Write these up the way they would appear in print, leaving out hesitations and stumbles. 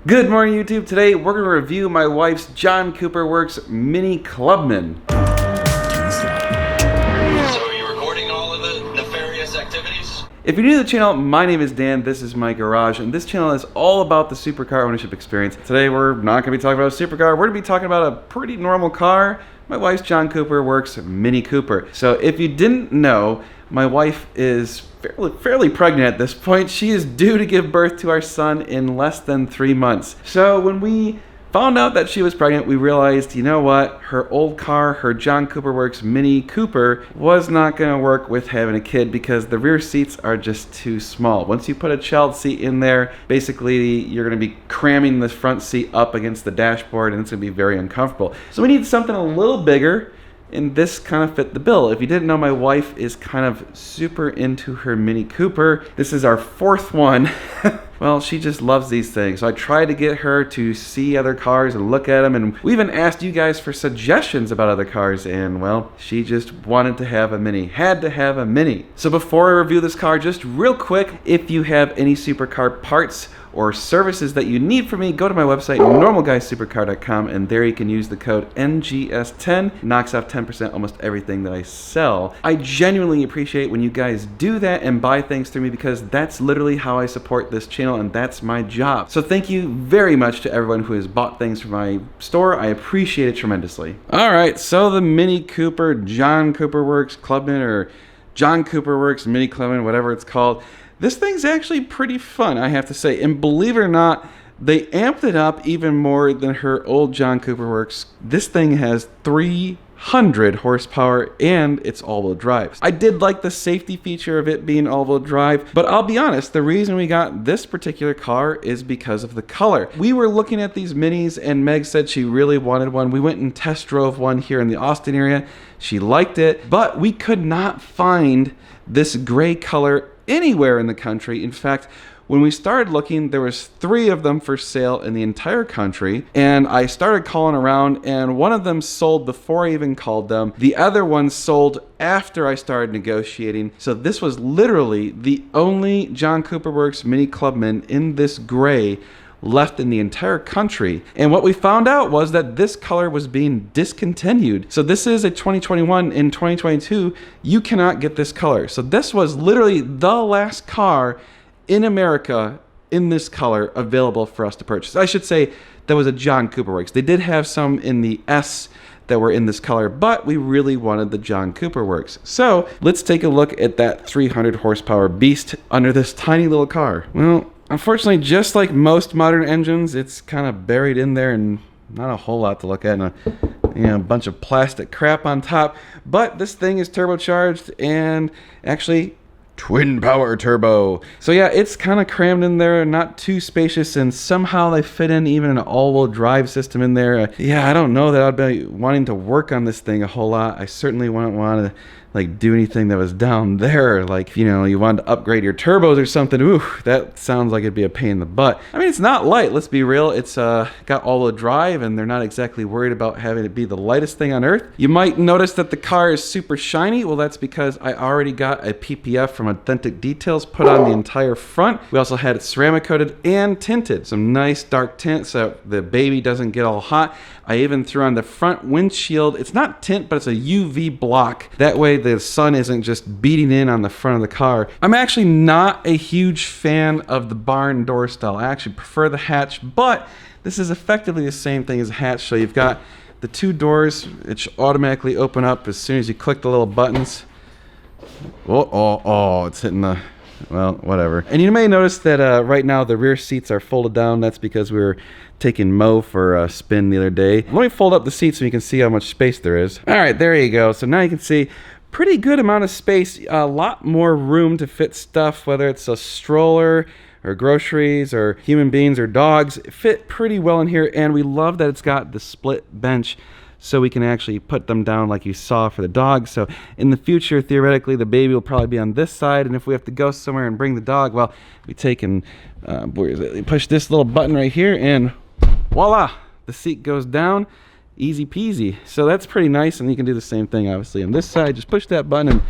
Good morning, YouTube. Today we're going to review my wife's John Cooper Works Mini Clubman. So are you recording all of the nefarious activities? If you're new to the channel, my name is Dan, this is my garage, and this channel is all about the supercar ownership experience. Today we're not going to be talking about a supercar, we're going to be talking about a pretty normal car, my wife's John Cooper Works Mini Cooper. So if you didn't know, my wife is fairly pregnant at this point. She is due to give birth to our son in less than 3 months. So when we found out that she was pregnant, we realized, you know what, her old car, her John Cooper Works Mini Cooper, was not going to work with having a kid because the rear seats are just too small. Once you put a child seat in there, basically you're going to be cramming the front seat up against the dashboard and it's going to be very uncomfortable. So we need something a little bigger, and this kind of fit the bill. If you didn't know, my wife is kind of super into her Mini Cooper. This is our fourth one. Well, she just loves these things. So I tried to get her to see other cars and look at them, and we even asked you guys for suggestions about other cars, and well, she just wanted to have a Mini, had to have a Mini. So before I review this car, just real quick, if you have any supercar parts or services that you need from me, go to my website, normalguysupercar.com, and there you can use the code NGS10. Knocks off 10% almost everything that I sell. I genuinely appreciate when you guys do that and buy things through me because that's literally how I support this channel and that's my job. So thank you very much to everyone who has bought things from my store. I appreciate it tremendously. All right, so the Mini Cooper John Cooper Works Clubman, or John Cooper Works Mini Clubman, whatever it's called. This thing's actually pretty fun, I have to say. And believe it or not, they amped it up even more than her old John Cooper Works. This thing has 300 horsepower and it's all-wheel drive. I did like the safety feature of it being all-wheel drive, but I'll be honest, the reason we got this particular car is because of the color. We were looking at these Minis and Meg said she really wanted one. We went and test drove one here in the Austin area. She liked it, but we could not find this gray color anywhere in the country. In fact, when we started looking, there was 3 of them for sale in the entire country, and I started calling around, and one of them sold before I even called them. The other one sold after I started negotiating. So this was literally the only John Cooper Works Mini Clubman in this gray left in the entire country. And what we found out was that this color was being discontinued. So this is a 2021. In 2022, you cannot get this color. So this was literally the last car in America in this color available for us to purchase. I should say that was a John Cooper Works. They did have some in the S that were in this color, but we really wanted the John Cooper Works. So let's take a look at that 300 horsepower beast under this tiny little car. Well, unfortunately, just like most modern engines, it's kind of buried in there and not a whole lot to look at, and a bunch of plastic crap on top. But this thing is turbocharged and actually twin power turbo. So yeah, it's kind of crammed in there, not too spacious, and somehow they fit in even an all-wheel drive system in there. Yeah, I don't know that I'd be wanting to work on this thing a whole lot. I certainly wouldn't want to do anything that was down there, like, you wanted to upgrade your turbos or something. Ooh, that sounds like it'd be a pain in the butt. I mean, it's not light, let's be real. It's got all-wheel drive, and they're not exactly worried about having it be the lightest thing on earth. You might notice that the car is super shiny. Well, that's because I already got a PPF from Authentic Details put on the entire front. We also had it ceramic coated and tinted. Some nice dark tint so the baby doesn't get all hot. I even threw on the front windshield. It's not tint, but it's a UV block. That way the sun isn't just beating in on the front of the car. I'm actually not a huge fan of the barn door style. I actually prefer the hatch, but this is effectively the same thing as a hatch. So you've got the 2 doors, which automatically open up as soon as you click the little buttons. Oh, it's hitting the, well, whatever. And you may notice that right now the rear seats are folded down. That's because we were taking Mo for a spin the other day. Let me fold up the seats so you can see how much space there is. All right, there you go. So now you can see pretty good amount of space, a lot more room to fit stuff, whether it's a stroller or groceries or human beings or dogs. It fit pretty well in here, and we love that it's got the split bench so we can actually put them down like you saw for the dogs. So in the future, theoretically, the baby will probably be on this side, and if we have to go somewhere and bring the dog, well, we take and where is it? We push this little button right here, and voila, the seat goes down. Easy peasy. So that's pretty nice, and you can do the same thing obviously on this side. Just push that button and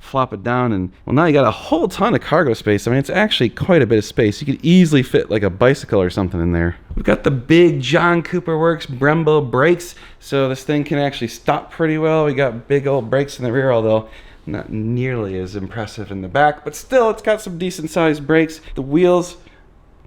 flop it down, and well, now you got a whole ton of cargo space. I mean, it's actually quite a bit of space. You could easily fit like a bicycle or something in there. We've got the big John Cooper Works Brembo brakes, so this thing can actually stop pretty well. We got big old brakes in the rear, although not nearly as impressive in the back, but still, it's got some decent sized brakes. The wheels,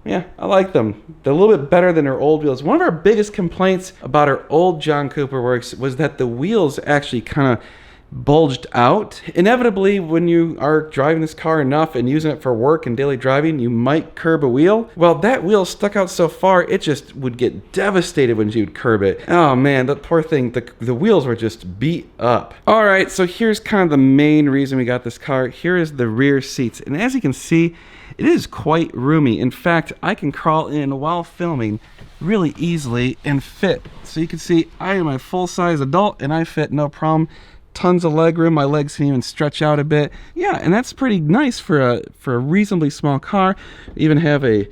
yeah, I like them. They're a little bit better than our old wheels. One of our biggest complaints about our old John Cooper Works was that the wheels actually kind of bulged out. Inevitably, when you are driving this car enough and using it for work and daily driving, you might curb a wheel. Well, that wheel stuck out so far, it just would get devastated when you'd curb it. Oh man, that poor thing, the wheels were just beat up. All right, so here's kind of the main reason we got this car. Here is the rear seats, and as you can see, it is quite roomy. In fact, I can crawl in while filming really easily and fit. So you can see I am a full-size adult and I fit no problem. Tons of leg room. My legs can even stretch out a bit. Yeah, and that's pretty nice for a reasonably small car. Even have a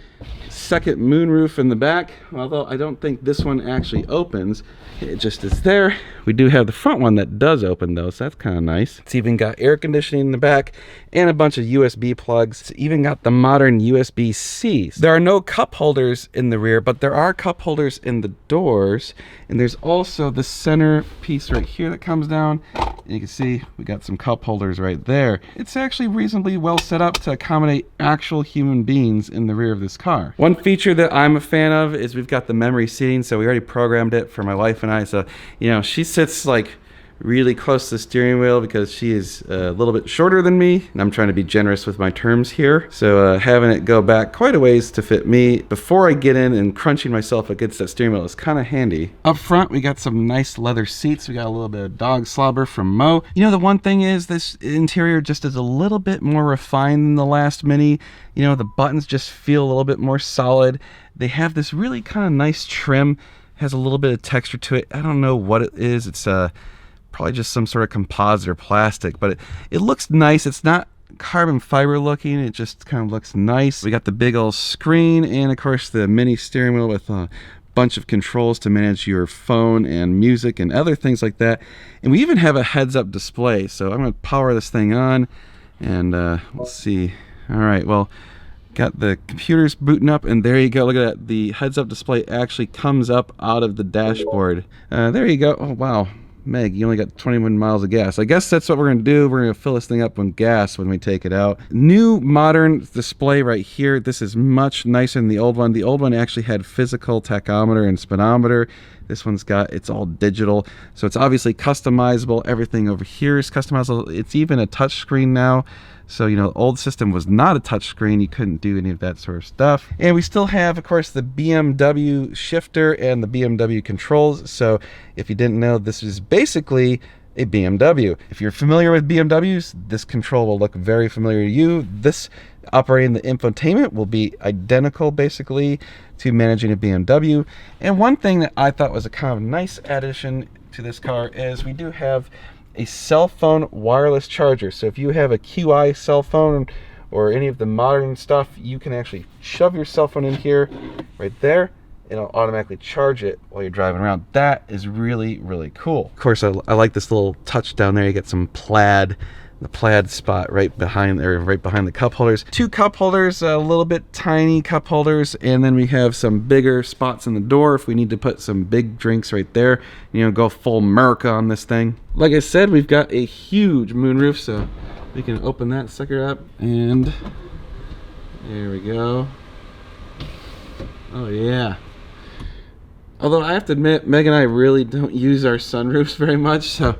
second moonroof in the back, although I don't think this one actually opens. It just is there. We do have the front one that does open though, so that's kind of nice. It's even got air conditioning in the back and a bunch of USB plugs. It's even got the modern USB-C. There are no cup holders in the rear, but there are cup holders in the doors. And there's also the center piece right here that comes down. And you can see we got some cup holders right there. It's actually reasonably well set up to accommodate actual human beings in the rear of this car. One feature that I'm a fan of is we've got the memory seating, so we already programmed it for my wife and I. So, you know, she sits like really close to the steering wheel because she is a little bit shorter than me, and I'm trying to be generous with my terms here. So having it go back quite a ways to fit me before I get in and crunching myself against that steering wheel is kind of handy. Up front, we got some nice leather seats. We got a little bit of dog slobber from Mo. You know, the one thing is this interior just is a little bit more refined than the last Mini. You know, the buttons just feel a little bit more solid. They have this really kind of nice trim, has a little bit of texture to it. I don't know what it is. It's probably just some sort of composite or plastic, but it looks nice. It's not carbon fiber looking, it just kind of looks nice. We got the big old screen and of course the mini steering wheel with a bunch of controls to manage your phone and music and other things like that. And we even have a heads-up display, so I'm going to power this thing on and let's see. All right, well, got the computers booting up, and there you go. Look at that, the heads-up display actually comes up out of the dashboard. There you go. Oh wow, Meg, you only got 21 miles of gas. I guess that's what we're gonna do. We're gonna fill this thing up with gas when we take it out. New modern display right here. This is much nicer than the old one. The old one actually had physical tachometer and speedometer. This one's got, it's all digital, so it's obviously customizable. Everything over here is customizable. It's even a touch screen now. So, you know, the old system was not a touch screen. You couldn't do any of that sort of stuff. And we still have, of course, the BMW shifter and the Bmw Controls. So if you didn't know, this is basically a BMW. If you're familiar with BMWs, this control will look very familiar to you. This operating the infotainment will be identical basically to managing a BMW. And one thing that I thought was a kind of nice addition to this car is we do have a cell phone wireless charger. So if you have a QI cell phone or any of the modern stuff, you can actually shove your cell phone in here right there. It'll automatically charge it while you're driving around. That is really, really cool. Of course, I like this little touch down there. You get some plaid, the plaid spot right behind the cup holders. Two cup holders, a little bit tiny cup holders, and then we have some bigger spots in the door if we need to put some big drinks right there. You know, go full America on this thing. Like I said, we've got a huge moonroof, so we can open that sucker up, and there we go. Oh yeah. Although I have to admit, Meg and I really don't use our sunroofs very much, so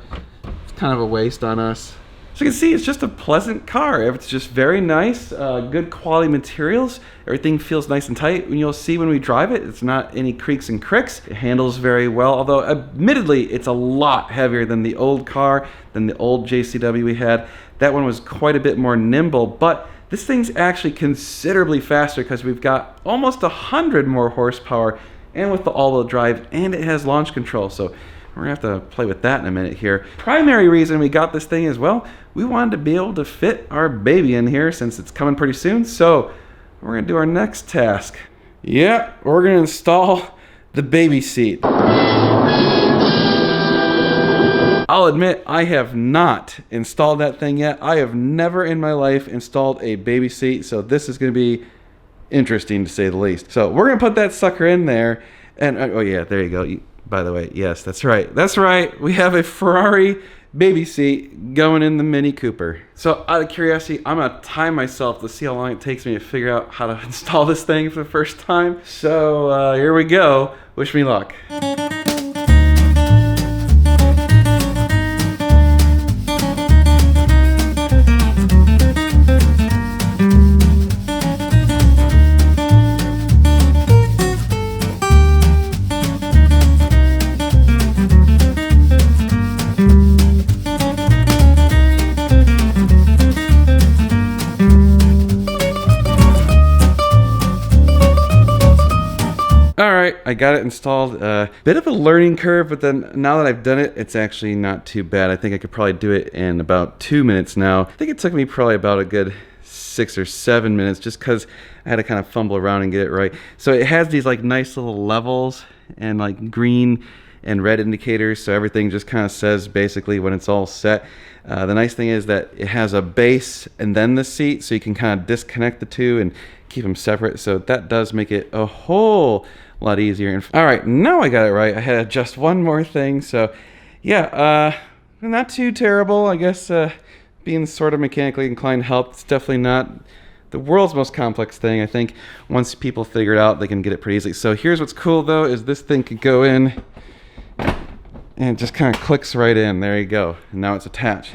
it's kind of a waste on us. So you can see it's just a pleasant car. It's just very nice, good quality materials. Everything feels nice and tight. And you'll see when we drive it, it's not any creaks and cricks. It handles very well, although admittedly, it's a lot heavier than the old car, than the old JCW we had. That one was quite a bit more nimble, but this thing's actually considerably faster because we've got almost 100 more horsepower and with the all-wheel drive, and it has launch control. So we're gonna have to play with that in a minute here. Primary reason we got this thing is, well, we wanted to be able to fit our baby in here since it's coming pretty soon. So we're gonna do our next task. Yeah, we're gonna install the baby seat. I'll admit, I have not installed that thing yet. I have never in my life installed a baby seat, so this is going to be interesting to say the least. So we're going to put that sucker in there, and oh yeah, there you go. By the way, yes, that's right. That's right. We have a Ferrari baby seat going in the Mini Cooper. So out of curiosity, I'm gonna time myself to see how long it takes me to figure out how to install this thing for the first time. So here we go. Wish me luck. Alright, I got it installed. Bit of a learning curve, but then now that I've done it, it's actually not too bad. I think I could probably do it in about 2 minutes now. I think it took me probably about a good 6 or 7 minutes just because I had to kind of fumble around and get it right. So it has these like nice little levels and like green and red indicators, so everything just kind of says basically when it's all set. The nice thing is that it has a base and then the seat, so you can kind of disconnect the two and keep them separate, so that does make it a whole lot easier. All right, now I got it right. I had to adjust one more thing, so yeah, not too terrible. I guess being sort of mechanically inclined helped. It's definitely not the world's most complex thing. I think once people figure it out, they can get it pretty easily. So here's what's cool though, is this thing could go in and it just kind of clicks right in. There you go. And now it's attached.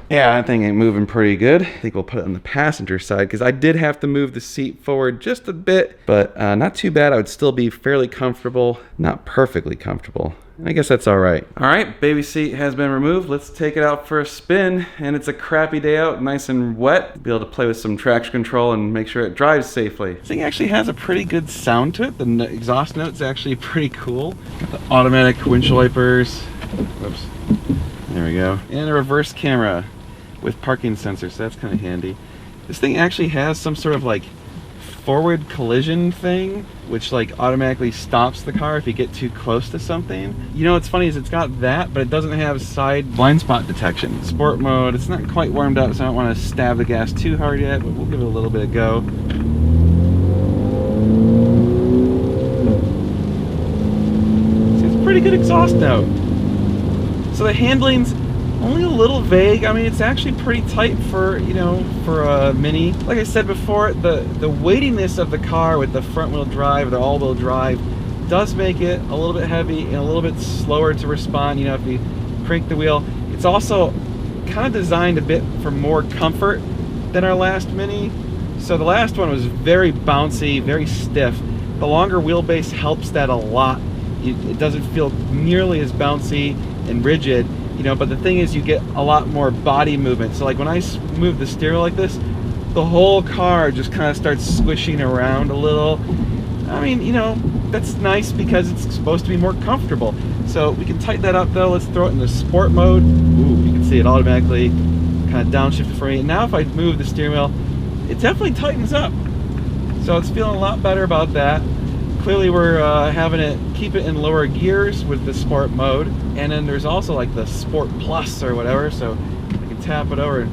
Yeah, that thing ain't moving pretty good. I think we'll put it on the passenger side because I did have to move the seat forward just a bit, but not too bad. I would still be fairly comfortable, not perfectly comfortable. I guess that's all right. All right, baby seat has been removed. Let's take it out for a spin. And it's a crappy day out, nice and wet. Be able to play with some traction control and make sure it drives safely. This thing actually has a pretty good sound to it. The exhaust note's actually pretty cool. Got the automatic windshield wipers. Whoops. There we go. And a reverse camera with parking sensors, so that's kind of handy. This thing actually has some sort of like forward collision thing, which like automatically stops the car if you get too close to something. You know what's funny is it's got that, but it doesn't have side blind spot detection. Sport mode, it's not quite warmed up, so I don't want to stab the gas too hard yet, but we'll give it a little bit of go. See, it's a pretty good exhaust note. So the handling's only a little vague. I mean, it's actually pretty tight for, you know, for a Mini. Like I said before, the weightiness of the car with the front wheel drive, the all wheel drive, does make it a little bit heavy and a little bit slower to respond, you know, if you crank the wheel. It's also kind of designed a bit for more comfort than our last Mini. So the last one was very bouncy, very stiff. The longer wheelbase helps that a lot. It doesn't feel nearly as bouncy and rigid. You know, but the thing is, you get a lot more body movement. So like when I move the steering like this, the whole car just kind of starts squishing around a little. I mean, you know, that's nice because it's supposed to be more comfortable. So we can tighten that up though. Let's throw it in the sport mode. Ooh, you can see it automatically kind of downshifted for me. And now if I move the steering wheel, it definitely tightens up. So it's feeling a lot better about that. Clearly we're having it keep it in lower gears with the sport mode, and then there's also like the sport plus or whatever, so I can tap it over.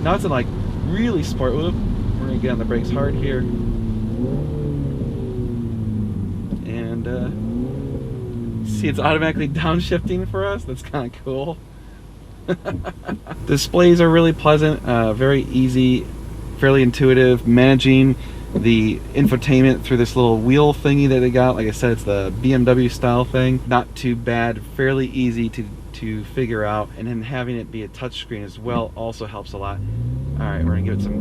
Now it's in like really sport. Oop, we're gonna get on the brakes hard here, and see it's automatically downshifting for us. That's kind of cool. Displays are really pleasant, very easy, fairly intuitive. Managing the infotainment through this little wheel thingy that they got, like I said, it's the BMW style thing. Not too bad, fairly easy to figure out, and then having it be a touchscreen as well also helps a lot. All right, we're gonna give it some.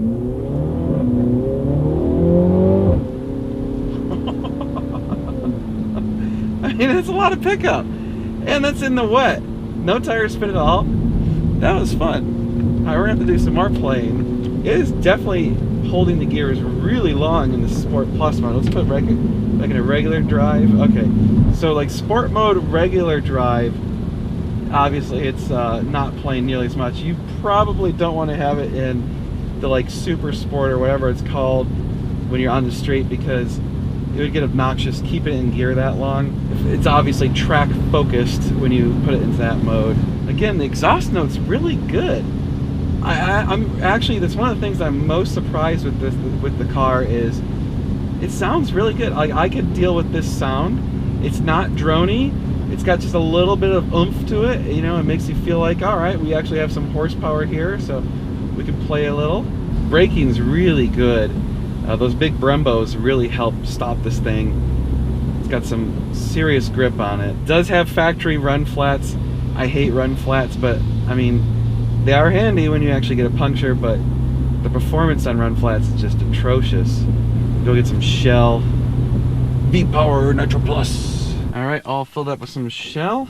I mean, it's a lot of pickup, and that's in the wet. No tire spin at all. That was fun. All right, we're gonna have to do some more playing. It is definitely holding the gears really long in the Sport Plus mode. Let's put like in a regular drive. Okay, so like Sport mode, regular drive, obviously it's not playing nearly as much. You probably don't want to have it in the like Super Sport or whatever it's called when you're on the street, because it would get obnoxious keeping it in gear that long. It's obviously track focused when you put it into that mode. Again, the exhaust note's really good. I'm actually, that's one of the things I'm most surprised with the car is it sounds really good. Like, I could deal with this sound. It's not droney. It's got just a little bit of oomph to it. You know, it makes you feel like, all right, we actually have some horsepower here, so we can play a little. Braking's really good. Those big Brembos really help stop this thing. It's got some serious grip on it. It does have factory run flats. I hate run flats, but I mean, they are handy when you actually get a puncture, but the performance on run flats is just atrocious. Go get some Shell V-Power Nitro Plus. All right, all filled up with some Shell.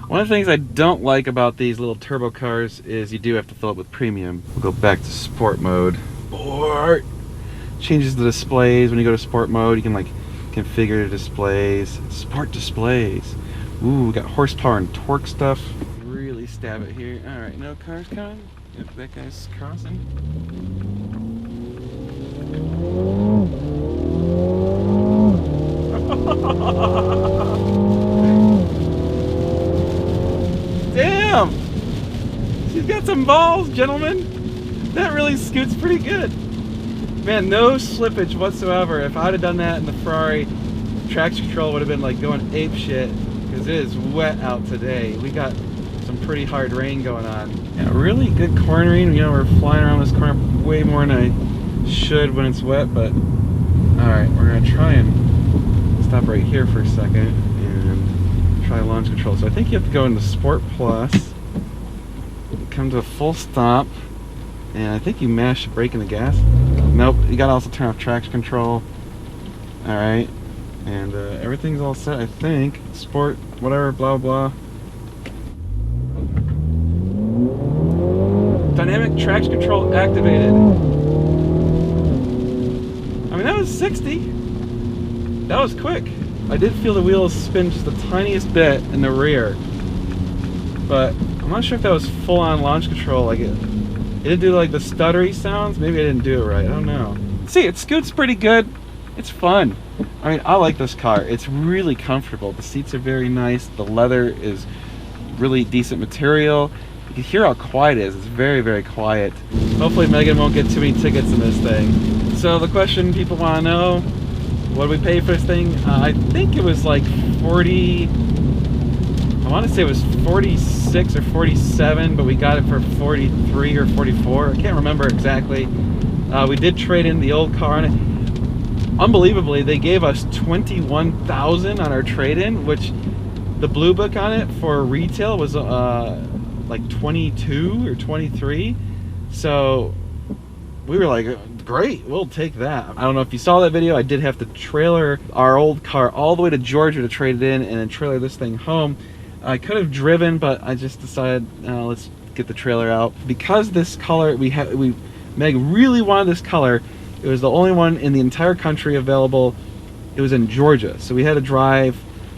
One of the things I don't like about these little turbo cars is you do have to fill it with premium. We'll go back to sport mode. Sport! Changes the displays. When you go to sport mode, you can like configure the displays. Sport displays. Ooh, we got horsepower and torque stuff. Really stab it here. All right, no cars coming. Yep, that guy's crossing. Damn! She's got some balls, gentlemen. That really scoots pretty good. Man, no slippage whatsoever. If I'd have done that in the Ferrari, traction control would have been like going ape shit, because it is wet out today. We got some pretty hard rain going on. Yeah, really good cornering. You know, we're flying around this corner way more than I should when it's wet, but alright, we're gonna try and stop right here for a second and try launch control. So I think you have to go into Sport Plus, come to a full stop, and I think you mash the brake and the gas. Nope, you gotta also turn off traction control. Alright, and everything's all set, I think. Sport, whatever, blah blah. Dynamic traction control activated. I mean, that was 60. That was quick. I did feel the wheels spin just the tiniest bit in the rear, but I'm not sure if that was full-on launch control. Like it didn't do like the stuttery sounds. Maybe I didn't do it right. I don't know. See, it scoots pretty good. It's fun. I mean, I like this car. It's really comfortable. The seats are very nice. The leather is really decent material. You can hear how quiet it is. It's very, very quiet. Hopefully Megan won't get too many tickets in this thing. So the question people want to know, what did we pay for this thing? I think it was like 40, I want to say it was 46 or 47, but we got it for 43 or 44. I can't remember exactly. We did trade in the old car on it. Unbelievably, they gave us $21,000 on our trade-in, which the blue book on it for retail was like 22 or 23. So we were like, great, we'll take that. I don't know if you saw that video. I did have to trailer our old car all the way to Georgia to trade it in and then trailer this thing home. I could have driven, but I just decided let's get the trailer out. Because this color, Meg really wanted this color. It was the only one in the entire country available. It was in Georgia, so we had to drive.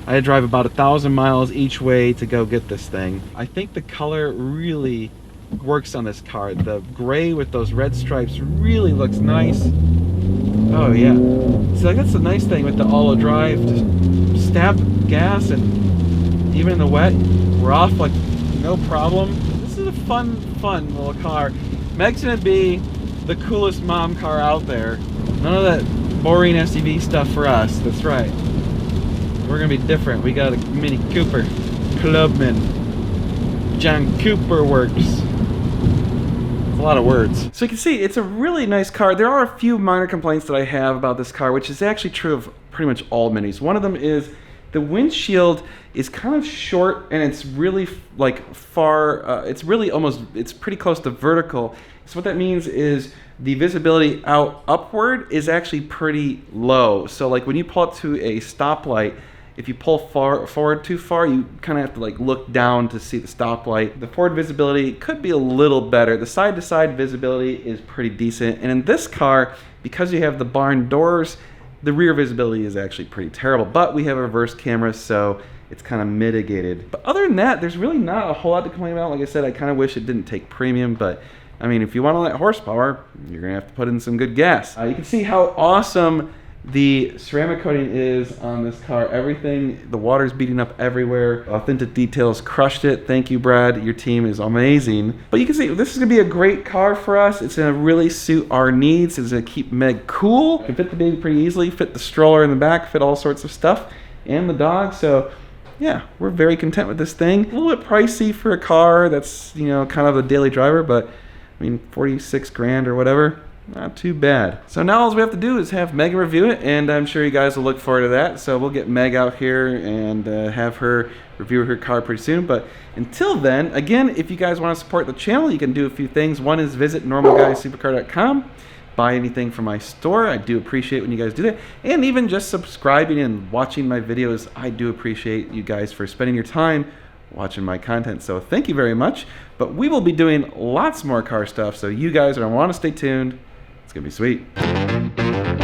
I had to drive about 1,000 miles each way to go get this thing. I think the color really works on this car. The gray with those red stripes really looks nice. Oh yeah. See, like, that's the nice thing with the all-wheel drive. Just stab gas and even in the wet, we're off like no problem. This is a fun little car. Meg's gonna be the coolest mom car out there. None of that boring SUV stuff for us. That's right. We're gonna be different. We got a Mini Cooper, Clubman, John Cooper Works. It's a lot of words. So you can see it's a really nice car. There are a few minor complaints that I have about this car, which is actually true of pretty much all Minis. One of them is the windshield is kind of short and it's really like far, it's pretty close to vertical. So what that means is the visibility out upward is actually pretty low. So like when you pull up to a stoplight, if you pull forward too far, you kind of have to like look down to see the stoplight. The forward visibility could be a little better. The side-to-side visibility is pretty decent. And in this car, because you have the barn doors, the rear visibility is actually pretty terrible. But we have a reverse camera, so it's kind of mitigated. But other than that, there's really not a whole lot to complain about. Like I said, I kind of wish it didn't take premium, but I mean, if you want all that horsepower, you're gonna have to put in some good gas. You can see how awesome the ceramic coating is on this car. Everything, the water's beating up everywhere. Authentic Details crushed it. Thank you, Brad. Your team is amazing. But you can see this is gonna be a great car for us. It's gonna really suit our needs. It's gonna keep Meg cool. Can fit the baby pretty easily, fit the stroller in the back, fit all sorts of stuff, and the dog. So yeah, we're very content with this thing. A little bit pricey for a car that's, you know, kind of a daily driver, but I mean, 46 grand or whatever. Not too bad. So now all we have to do is have Meg review it, and I'm sure you guys will look forward to that. So we'll get Meg out here and have her review her car pretty soon. But until then, again, if you guys want to support the channel, you can do a few things. One is visit normalguysupercar.com. Buy anything from my store. I do appreciate when you guys do that. And even just subscribing and watching my videos, I do appreciate you guys for spending your time watching my content. So thank you very much. But we will be doing lots more car stuff, so you guys are going to want to stay tuned. It's going to be sweet.